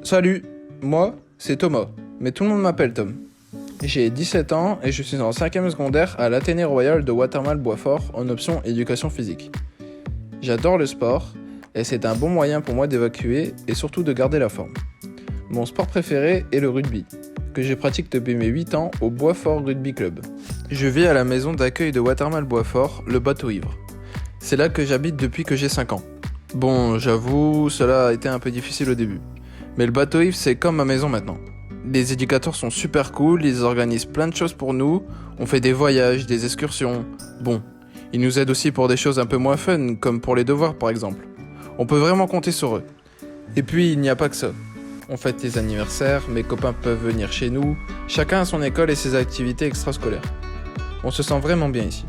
Salut, moi, c'est Thomas, mais tout le monde m'appelle Tom. J'ai 17 ans et je suis en 5e secondaire à l'Athénée Royal de Watermal-Boisfort en option éducation physique. J'adore le sport et c'est un bon moyen pour moi d'évacuer et surtout de garder la forme. Mon sport préféré est le rugby, que je pratique depuis mes 8 ans au Boisfort Rugby Club. Je vis à la maison d'accueil de Watermal-Boisfort, le bateau ivre. C'est là que j'habite depuis que j'ai 5 ans. Bon, j'avoue, cela a été un peu difficile au début. Mais le bateau ivre, c'est comme ma maison maintenant. Les éducateurs sont super cool, ils organisent plein de choses pour nous, on fait des voyages, des excursions. Bon, ils nous aident aussi pour des choses un peu moins fun, comme pour les devoirs par exemple. On peut vraiment compter sur eux. Et puis, il n'y a pas que ça. On fête les anniversaires, mes copains peuvent venir chez nous, chacun a son école et ses activités extrascolaires. On se sent vraiment bien ici.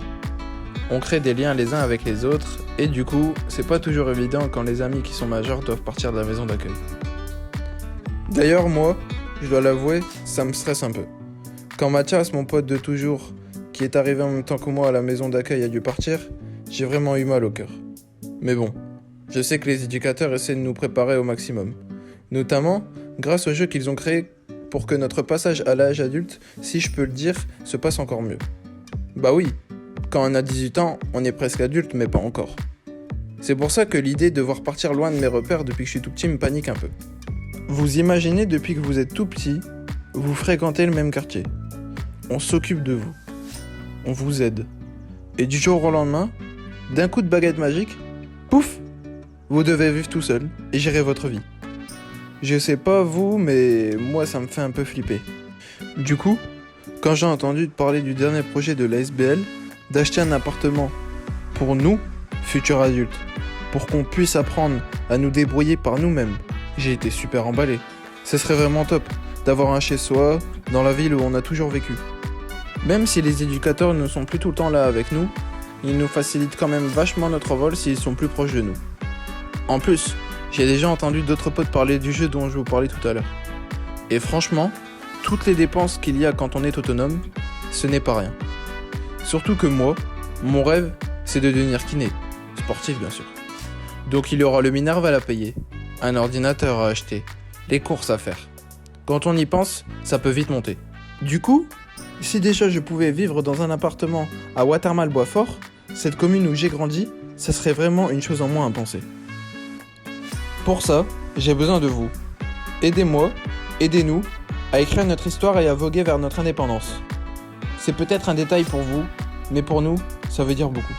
On crée des liens les uns avec les autres, et du coup, c'est pas toujours évident quand les amis qui sont majeurs doivent partir de la maison d'accueil. D'ailleurs, moi, je dois l'avouer, ça me stresse un peu. Quand Mathias, mon pote de toujours, qui est arrivé en même temps que moi à la maison d'accueil, a dû partir, j'ai vraiment eu mal au cœur. Mais bon, je sais que les éducateurs essaient de nous préparer au maximum. Notamment grâce aux jeux qu'ils ont créés pour que notre passage à l'âge adulte, si je peux le dire, se passe encore mieux. Bah oui, quand on a 18 ans, on est presque adulte, mais pas encore. C'est pour ça que l'idée de devoir partir loin de mes repères depuis que je suis tout petit me panique un peu. Vous imaginez depuis que vous êtes tout petit, vous fréquentez le même quartier. On s'occupe de vous. On vous aide. Et du jour au lendemain, d'un coup de baguette magique, pouf, vous devez vivre tout seul et gérer votre vie. Je sais pas vous, mais moi ça me fait un peu flipper. Du coup, quand j'ai entendu parler du dernier projet de l'ASBL, d'acheter un appartement pour nous, futurs adultes, pour qu'on puisse apprendre à nous débrouiller par nous-mêmes, j'ai été super emballé. Ce serait vraiment top d'avoir un chez-soi dans la ville où on a toujours vécu. Même si les éducateurs ne sont plus tout le temps là avec nous, ils nous facilitent quand même vachement notre vol s'ils sont plus proches de nous. En plus, j'ai déjà entendu d'autres potes parler du jeu dont je vous parlais tout à l'heure. Et franchement, toutes les dépenses qu'il y a quand on est autonome, ce n'est pas rien. Surtout que moi, mon rêve, c'est de devenir kiné. Sportif bien sûr. Donc il y aura le Minerval à payer, un ordinateur à acheter, les courses à faire. Quand on y pense, ça peut vite monter. Du coup, si déjà je pouvais vivre dans un appartement à Watermal-Boisfort, cette commune où j'ai grandi, ça serait vraiment une chose en moins à penser. Pour ça, j'ai besoin de vous. Aidez-moi, aidez-nous à écrire notre histoire et à voguer vers notre indépendance. C'est peut-être un détail pour vous, mais pour nous, ça veut dire beaucoup.